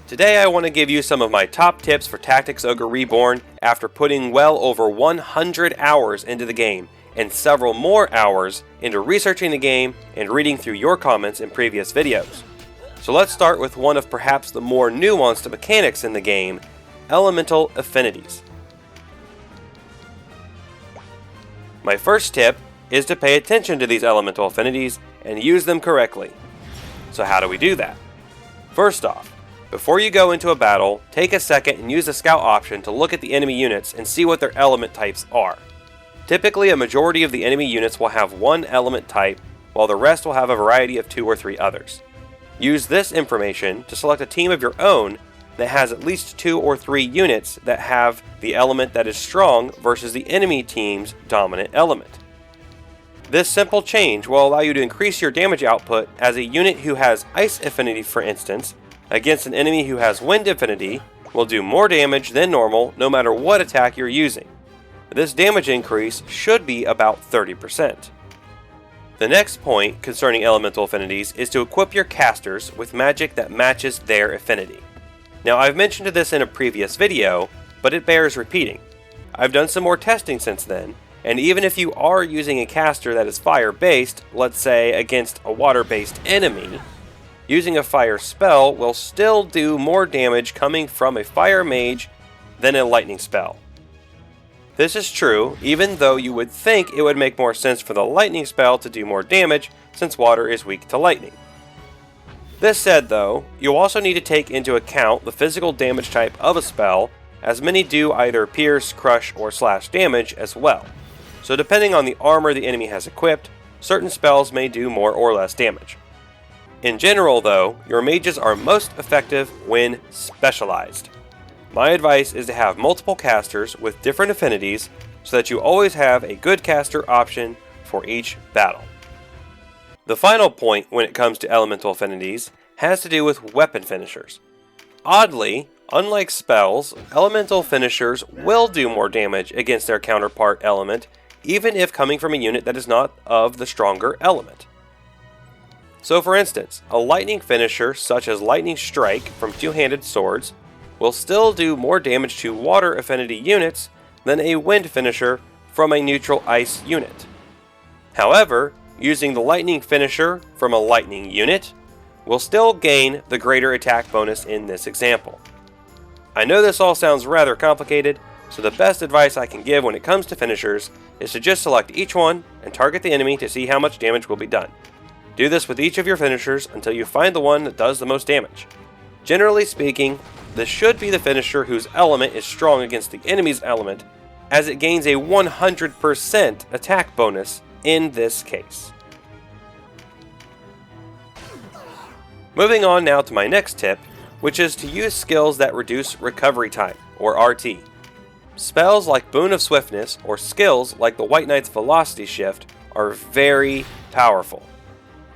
Today I want to give you some of my top tips for Tactics Ogre Reborn after putting well over 100 hours into the game and several more hours into researching the game and reading through your comments in previous videos. So let's start with one of perhaps the more nuanced mechanics in the game, elemental affinities. My first tip is to pay attention to these elemental affinities and use them correctly. So how do we do that? First off, before you go into a battle, take a second and use the scout option to look at the enemy units and see what their element types are. Typically, a majority of the enemy units will have one element type, while the rest will have a variety of 2 or 3 others. Use this information to select a team of your own that has at least 2 or 3 units that have the element that is strong versus the enemy team's dominant element. This simple change will allow you to increase your damage output as a unit who has Ice Affinity, for instance, against an enemy who has Wind Affinity will do more damage than normal no matter what attack you're using. This damage increase should be about 30%. The next point concerning elemental affinities is to equip your casters with magic that matches their affinity. Now, I've mentioned this in a previous video, but it bears repeating. I've done some more testing since then, and even if you are using a caster that is fire-based, let's say against a water-based enemy, using a fire spell will still do more damage coming from a fire mage than a lightning spell. This is true even though you would think it would make more sense for the lightning spell to do more damage since water is weak to lightning. This said though, you'll also need to take into account the physical damage type of a spell, as many do either pierce, crush, or slash damage as well. So depending on the armor the enemy has equipped, certain spells may do more or less damage. In general though, your mages are most effective when specialized. My advice is to have multiple casters with different affinities so that you always have a good caster option for each battle. The final point when it comes to elemental affinities has to do with weapon finishers. Oddly, unlike spells, elemental finishers will do more damage against their counterpart element even if coming from a unit that is not of the stronger element. So for instance, a lightning finisher such as Lightning Strike from two-handed swords will still do more damage to water affinity units than a wind finisher from a neutral ice unit. However, using the lightning finisher from a lightning unit will still gain the greater attack bonus in this example. I know this all sounds rather complicated, so the best advice I can give when it comes to finishers is to just select each one and target the enemy to see how much damage will be done. Do this with each of your finishers until you find the one that does the most damage. Generally speaking, this should be the finisher whose element is strong against the enemy's element, as it gains a 100% attack bonus in this case. Moving on now to my next tip, which is to use skills that reduce recovery time, or RT. Spells like Boon of Swiftness or skills like the White Knight's Velocity Shift are very powerful.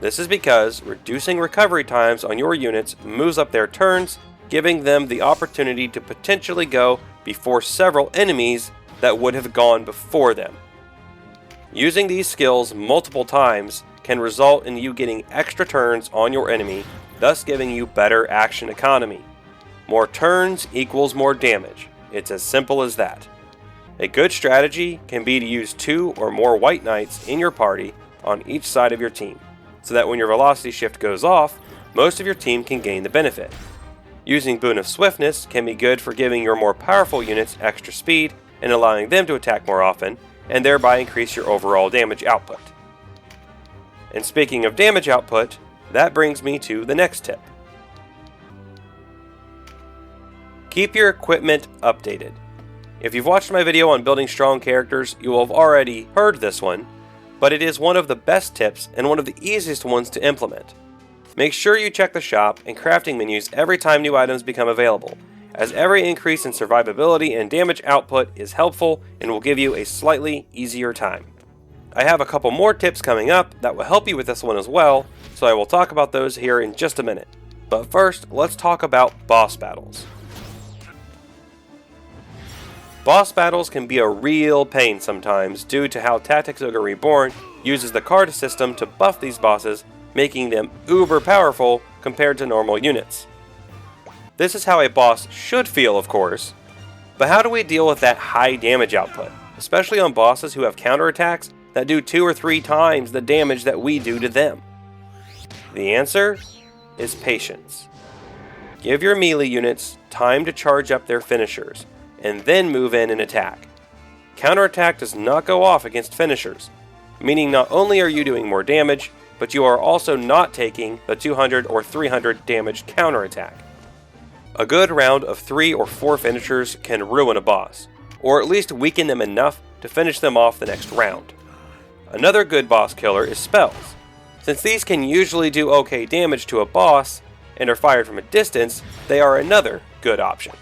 This is because reducing recovery times on your units moves up their turns, giving them the opportunity to potentially go before several enemies that would have gone before them. Using these skills multiple times can result in you getting extra turns on your enemy, thus giving you better action economy. More turns equals more damage. It's as simple as that. A good strategy can be to use 2 or more White Knights in your party on each side of your team, so that when your velocity shift goes off, most of your team can gain the benefit. Using Boon of Swiftness can be good for giving your more powerful units extra speed and allowing them to attack more often, and thereby increase your overall damage output. And speaking of damage output, that brings me to the next tip. Keep your equipment updated. If you've watched my video on building strong characters, you will have already heard this one, but it is one of the best tips and one of the easiest ones to implement. Make sure you check the shop and crafting menus every time new items become available, as every increase in survivability and damage output is helpful and will give you a slightly easier time. I have a couple more tips coming up that will help you with this one as well, so I will talk about those here in just a minute. But first, let's talk about boss battles. Boss battles can be a real pain sometimes due to how Tactics Ogre Reborn uses the card system to buff these bosses, making them uber powerful compared to normal units. This is how a boss should feel, of course, but how do we deal with that high damage output, especially on bosses who have counterattacks that do 2 or 3 times the damage that we do to them? The answer is patience. Give your melee units time to charge up their finishers, and then move in and attack. Counterattack does not go off against finishers, meaning not only are you doing more damage, but you are also not taking the 200 or 300 damage counterattack. A good round of 3 or 4 finishers can ruin a boss, or at least weaken them enough to finish them off the next round. Another good boss killer is spells. Since these can usually do okay damage to a boss and are fired from a distance, they are another good option.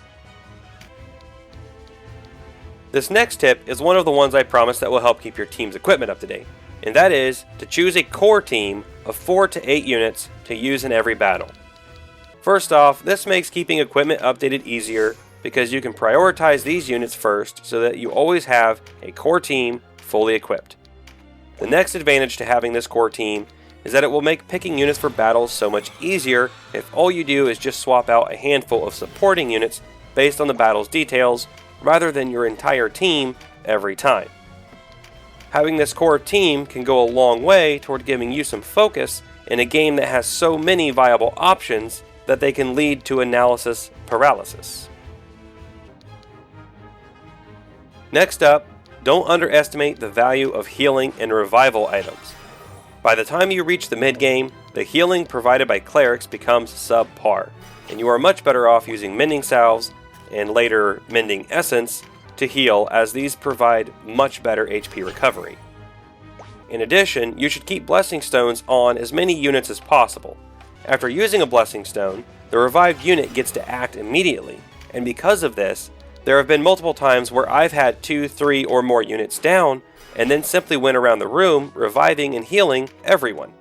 This next tip is one of the ones I promised that will help keep your team's equipment up to date, and that is to choose a core team of 4 to 8 units to use in every battle. First off, this makes keeping equipment updated easier because you can prioritize these units first so that you always have a core team fully equipped. The next advantage to having this core team is that it will make picking units for battles so much easier if all you do is just swap out a handful of supporting units based on the battle's details rather than your entire team every time. Having this core team can go a long way toward giving you some focus in a game that has so many viable options that they can lead to analysis paralysis. Next up, don't underestimate the value of healing and revival items. By the time you reach the mid-game, the healing provided by clerics becomes subpar, and you are much better off using mending salves and later mending essence to heal, as these provide much better HP recovery. In addition, you should keep blessing stones on as many units as possible. After using a blessing stone, the revived unit gets to act immediately, and because of this, there have been multiple times where I've had 2, 3, or more units down, and then simply went around the room reviving and healing everyone.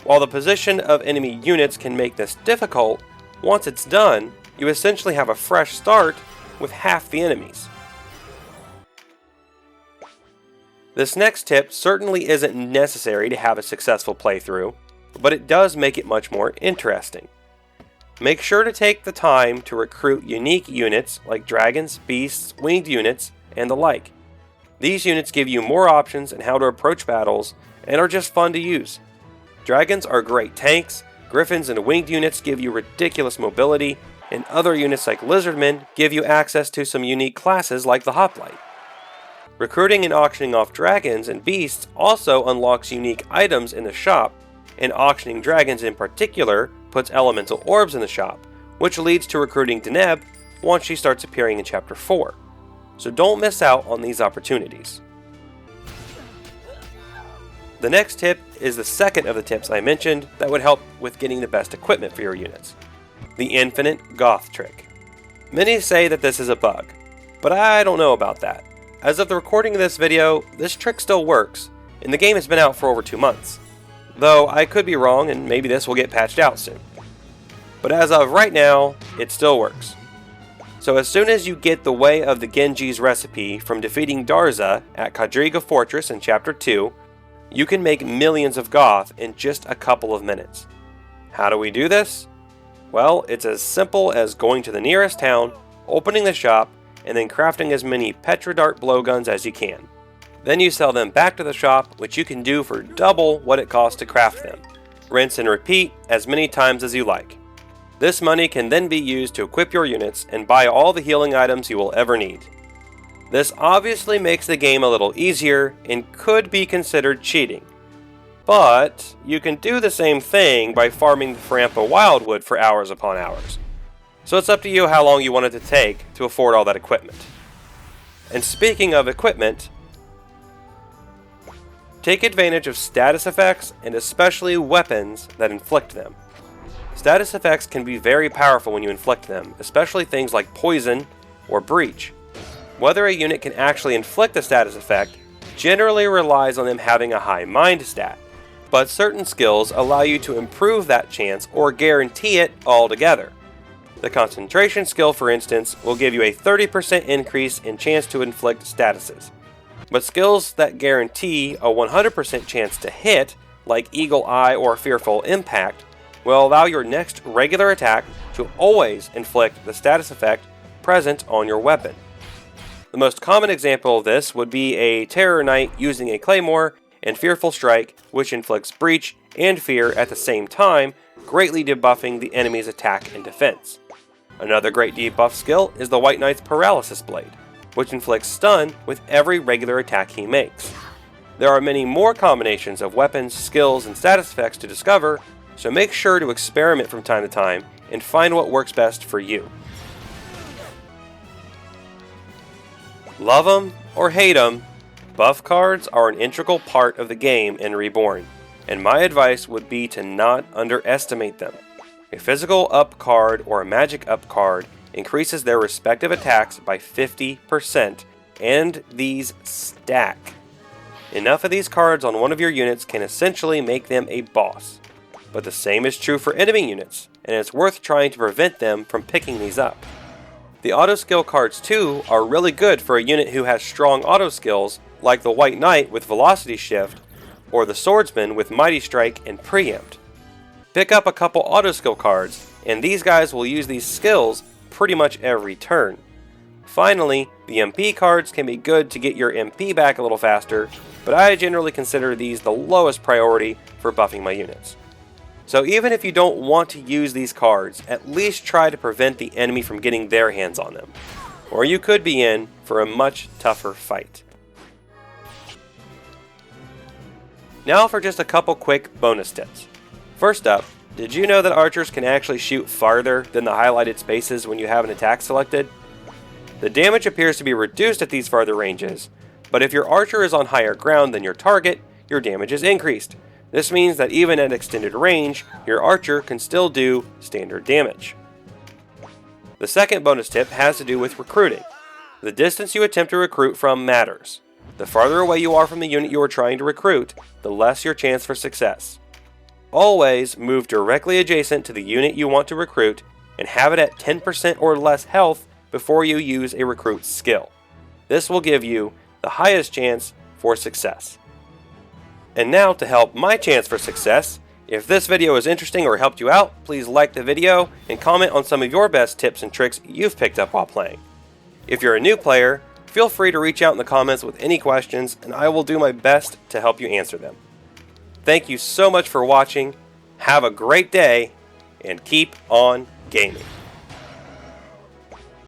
While the position of enemy units can make this difficult, once it's done, you essentially have a fresh start with half the enemies. This next tip certainly isn't necessary to have a successful playthrough, but it does make it much more interesting. Make sure to take the time to recruit unique units like dragons, beasts, winged units, and the like. These units give you more options in how to approach battles and are just fun to use. Dragons are great tanks, griffins and winged units give you ridiculous mobility, and other units like lizardmen give you access to some unique classes like the hoplite. Recruiting and auctioning off dragons and beasts also unlocks unique items in the shop, and auctioning dragons in particular puts elemental orbs in the shop, which leads to recruiting Deneb once she starts appearing in Chapter 4. So don't miss out on these opportunities. The next tip is the second of the tips I mentioned that would help with getting the best equipment for your units: the infinite goth trick. Many say that this is a bug, but I don't know about that. As of the recording of this video, this trick still works, and the game has been out for over 2 months. Though I could be wrong, and maybe this will get patched out soon. But as of right now, it still works. So as soon as you get the Way of the Genji's recipe from defeating Darza at Quadriga Fortress in Chapter 2, you can make millions of goth in just a couple of minutes. How do we do this? Well, it's as simple as going to the nearest town, opening the shop, and then crafting as many Petrodart blowguns as you can. Then you sell them back to the shop, which you can do for double what it costs to craft them. Rinse and repeat as many times as you like. This money can then be used to equip your units and buy all the healing items you will ever need. This obviously makes the game a little easier and could be considered cheating. But you can do the same thing by farming the Farampa Wildwood for hours upon hours. So it's up to you how long you want it to take to afford all that equipment. And speaking of equipment, take advantage of status effects and especially weapons that inflict them. Status effects can be very powerful when you inflict them, especially things like poison or breach. Whether a unit can actually inflict a status effect generally relies on them having a high mind stat, but certain skills allow you to improve that chance or guarantee it altogether. The concentration skill, for instance, will give you a 30% increase in chance to inflict statuses. But skills that guarantee a 100% chance to hit, like Eagle Eye or Fearful Impact, will allow your next regular attack to always inflict the status effect present on your weapon. The most common example of this would be a Terror Knight using a Claymore and Fearful Strike, which inflicts Breach and Fear at the same time, greatly debuffing the enemy's attack and defense. Another great debuff skill is the White Knight's Paralysis Blade, which inflicts stun with every regular attack he makes. There are many more combinations of weapons, skills, and status effects to discover, so make sure to experiment from time to time and find what works best for you. Love 'em or hate 'em, buff cards are an integral part of the game in Reborn, and my advice would be to not underestimate them. A physical up card or a magic up card increases their respective attacks by 50%, and these stack. Enough of these cards on one of your units can essentially make them a boss. But the same is true for enemy units, and it's worth trying to prevent them from picking these up. The auto skill cards too are really good for a unit who has strong auto skills, like the White Knight with Velocity Shift, or the Swordsman with Mighty Strike and Preempt. Pick up a couple auto skill cards, and these guys will use these skills pretty much every turn. Finally, the MP cards can be good to get your MP back a little faster, but I generally consider these the lowest priority for buffing my units. So even if you don't want to use these cards, at least try to prevent the enemy from getting their hands on them, or you could be in for a much tougher fight. Now for just a couple quick bonus tips. First up, did you know that archers can actually shoot farther than the highlighted spaces when you have an attack selected? The damage appears to be reduced at these farther ranges, but if your archer is on higher ground than your target, your damage is increased. This means that even at extended range, your archer can still do standard damage. The second bonus tip has to do with recruiting. The distance you attempt to recruit from matters. The farther away you are from the unit you are trying to recruit, the less your chance for success. Always move directly adjacent to the unit you want to recruit and have it at 10% or less health before you use a recruit skill. This will give you the highest chance for success. And now to help my chance for success, if this video is interesting or helped you out, please like the video and comment on some of your best tips and tricks you've picked up while playing. If you're a new player, feel free to reach out in the comments with any questions and I will do my best to help you answer them. Thank you so much for watching, have a great day, and keep on gaming.